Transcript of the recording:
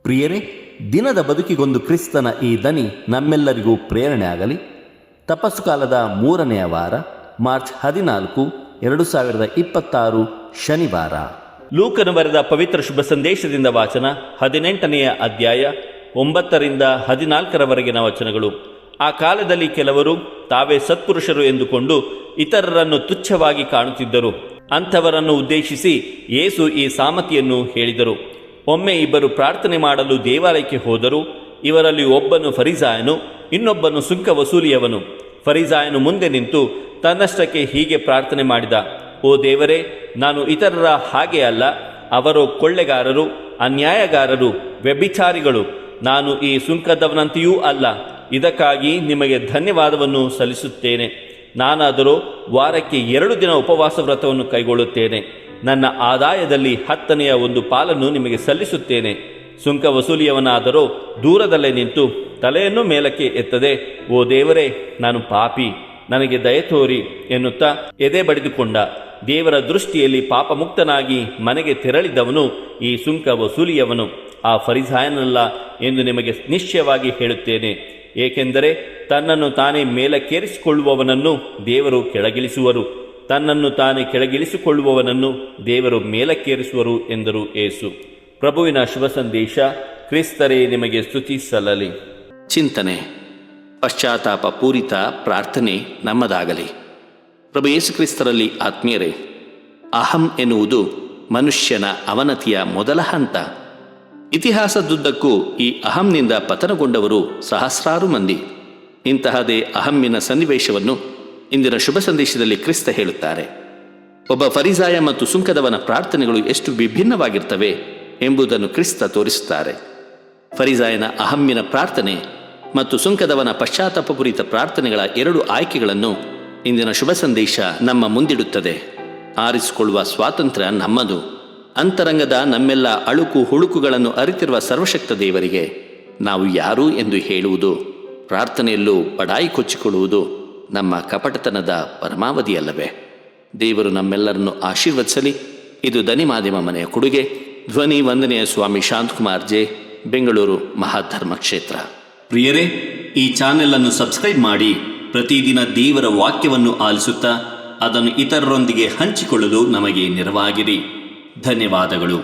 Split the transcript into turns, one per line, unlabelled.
ಪ್ರಿಯರೇ, ದಿನದ ಬದುಕಿಗೊಂದು ಕ್ರಿಸ್ತನ ಈ ದನಿ ನಮ್ಮೆಲ್ಲರಿಗೂ ಪ್ರೇರಣೆ ಆಗಲಿ. ತಪಸ್ಸು ಕಾಲದ 3ನೆಯ ವಾರ, ಮಾರ್ಚ್ 14, 2026 ಶನಿವಾರ.
ಲೂಕನು ಬರೆದ ಪವಿತ್ರ ಶುಭ ಸಂದೇಶದಿಂದ ವಾಚನ 18ನೆಯ ಅಧ್ಯಾಯ 9ರಿಂದ 14ರವರೆಗಿನ ವಚನಗಳು. ಆ ಕಾಲದಲ್ಲಿ ಕೆಲವರು ತಾವೇ ಸತ್ಪುರುಷರು ಎಂದುಕೊಂಡು ಇತರರನ್ನು ತುಚ್ಛವಾಗಿ ಕಾಣುತ್ತಿದ್ದರು. ಅಂಥವರನ್ನು ಉದ್ದೇಶಿಸಿ ಯೇಸು ಈ ಸಾಮತಿಯನ್ನು ಹೇಳಿದರು. ಒಮ್ಮೆ ಇಬ್ಬರು ಪ್ರಾರ್ಥನೆ ಮಾಡಲು ದೇವಾಲಯಕ್ಕೆ ಹೋದರು. ಇವರಲ್ಲಿ ಒಬ್ಬನು ಫರಿಸಾಯನು, ಇನ್ನೊಬ್ಬನು ಸುಂಕ ವಸೂಲಿಯವನು. ಫರಿಸಾಯನು ಮುಂದೆ ನಿಂತು ತನ್ನಷ್ಟಕ್ಕೆ ಹೀಗೆ ಪ್ರಾರ್ಥನೆ ಮಾಡಿದ: ಓ ದೇವರೇ, ನಾನು ಇತರರ ಹಾಗೆ ಅಲ್ಲ, ಅವರು ಕೊಳ್ಳೆಗಾರರು, ಅನ್ಯಾಯಗಾರರು, ವ್ಯಭಿಚಾರಿಗಳು. ನಾನು ಈ ಸುಂಕದವನಂತೆಯೂ ಅಲ್ಲ. ಇದಕ್ಕಾಗಿ ನಿಮಗೆ ಧನ್ಯವಾದವನ್ನು ಸಲ್ಲಿಸುತ್ತೇನೆ. ನಾನಾದರೂ ವಾರಕ್ಕೆ 2 ದಿನ ಉಪವಾಸ ವ್ರತವನ್ನು ಕೈಗೊಳ್ಳುತ್ತೇನೆ. ನನ್ನ ಆದಾಯದಲ್ಲಿ 10ನೆಯ 1 ಪಾಲನ್ನು ನಿಮಗೆ ಸಲ್ಲಿಸುತ್ತೇನೆ. ಸುಂಕ ವಸೂಲಿಯವನಾದರೂ ದೂರದಲ್ಲೇ ನಿಂತು ತಲೆಯನ್ನು ಮೇಲಕ್ಕೆ ಎತ್ತದೆ, ಓ ದೇವರೇ, ನಾನು ಪಾಪಿ, ನನಗೆ ದಯೆ ತೋರಿ ಎನ್ನುತ್ತಾ ಎದೆ ಬಡಿದುಕೊಂಡ. ದೇವರ ದೃಷ್ಟಿಯಲ್ಲಿ ಪಾಪಮುಕ್ತನಾಗಿ ಮನೆಗೆ ತೆರಳಿದವನು ಈ ಸುಂಕ ವಸೂಲಿಯವನು, ಆ ಫರಿಸಾಯನಲ್ಲ ಎಂದು ನಿಮಗೆ ನಿಶ್ಚಯವಾಗಿ ಹೇಳುತ್ತೇನೆ. ಏಕೆಂದರೆ ತನ್ನನ್ನು ತಾನೇ ಮೇಲಕ್ಕೇರಿಸಿಕೊಳ್ಳುವವನನ್ನು ದೇವರು ಕೆಳಗಿಳಿಸುವರು, ತನ್ನನ್ನು ತಾನೇ ಕೆಳಗಿಳಿಸಿಕೊಳ್ಳುವವನನ್ನು ದೇವರು ಮೇಲಕ್ಕೇರಿಸುವರು ಎಂದರು ಯೇಸು. ಪ್ರಭುವಿನ ಶುಭ ಸಂದೇಶ. ಕ್ರಿಸ್ತರೇ ನಿಮಗೆ ಸ್ತುತಿ ಸಲ್ಲಲಿ.
ಚಿಂತನೆ: ಪಶ್ಚಾತ್ತಾಪ ಪೂರಿತ ಪ್ರಾರ್ಥನೆ ನಮ್ಮದಾಗಲಿ. ಪ್ರಭು ಯೇಸು ಕ್ರಿಸ್ತರಲ್ಲಿ ಆತ್ಮೀಯರೇ, ಅಹಂ ಎನ್ನುವುದು ಮನುಷ್ಯನ ಅವನತಿಯ ಮೊದಲ ಹಂತ. ಇತಿಹಾಸದುದ್ದಕ್ಕೂ ಈ ಅಹಂನಿಂದ ಪತನಗೊಂಡವರು ಸಹಸ್ರಾರು ಮಂದಿ. ಇಂತಹದೇ ಅಹಮ್ಮಿನ ಸನ್ನಿವೇಶವನ್ನು ಇಂದಿನ ಶುಭ ಸಂದೇಶದಲ್ಲಿ ಕ್ರಿಸ್ತ ಹೇಳುತ್ತಾರೆ. ಒಬ್ಬ ಫರಿಸಾಯ ಮತ್ತು ಸುಂಕದವನ ಪ್ರಾರ್ಥನೆಗಳು ಎಷ್ಟು ವಿಭಿನ್ನವಾಗಿರ್ತವೆ ಎಂಬುದನ್ನು ಕ್ರಿಸ್ತ ತೋರಿಸುತ್ತಾರೆ. ಫರಿಸಾಯನ ಅಹಮ್ಮಿನ ಪ್ರಾರ್ಥನೆ ಮತ್ತು ಸುಂಕದವನ ಪಶ್ಚಾತ್ತಾಪಪೂರಿತ ಪ್ರಾರ್ಥನೆಗಳ 2 ಆಯ್ಕೆಗಳನ್ನು ಇಂದಿನ ಶುಭ ಸಂದೇಶ ನಮ್ಮ ಮುಂದಿಡುತ್ತದೆ. ಆರಿಸಿಕೊಳ್ಳುವ ಸ್ವಾತಂತ್ರ್ಯ ನಮ್ಮದು. ಅಂತರಂಗದ ನಮ್ಮೆಲ್ಲ ಅಳುಕು ಹುಳುಕುಗಳನ್ನು ಅರಿತಿರುವ ಸರ್ವಶಕ್ತ ದೇವರಿಗೆ ನಾವು ಯಾರು ಎಂದು ಹೇಳುವುದು, ಪ್ರಾರ್ಥನೆಯಲ್ಲೂ ಬಡಾಯಿ ಕೊಚ್ಚಿಕೊಳ್ಳುವುದು ನಮ್ಮ ಕಪಟತನದ ಪರಮಾವಧಿಯಲ್ಲವೇ? ದೇವರು ನಮ್ಮೆಲ್ಲರನ್ನು ಆಶೀರ್ವದಿಸಲಿ. ಇದು ದನಿ ಮಾಧ್ಯಮ ಮನೆಯ ಕೊಡುಗೆ. ಧ್ವನಿ ವಂದನೆಯ ಸ್ವಾಮಿ ಶಾಂತಕುಮಾರ್ ಜೆ, ಬೆಂಗಳೂರು ಮಹಾಧರ್ಮ ಕ್ಷೇತ್ರ.
ಪ್ರಿಯರೇ, ಈ ಚಾನೆಲ್ ಅನ್ನು ಸಬ್ಸ್ಕ್ರೈಬ್ ಮಾಡಿ ಪ್ರತಿದಿನ ದೇವರ ವಾಕ್ಯವನ್ನು ಆಲಿಸುತ್ತಾ ಅದನ್ನು ಇತರರೊಂದಿಗೆ ಹಂಚಿಕೊಳ್ಳಲು ನಮಗೆ ನೆರವಾಗಿರಿ. ಧನ್ಯವಾದಗಳು.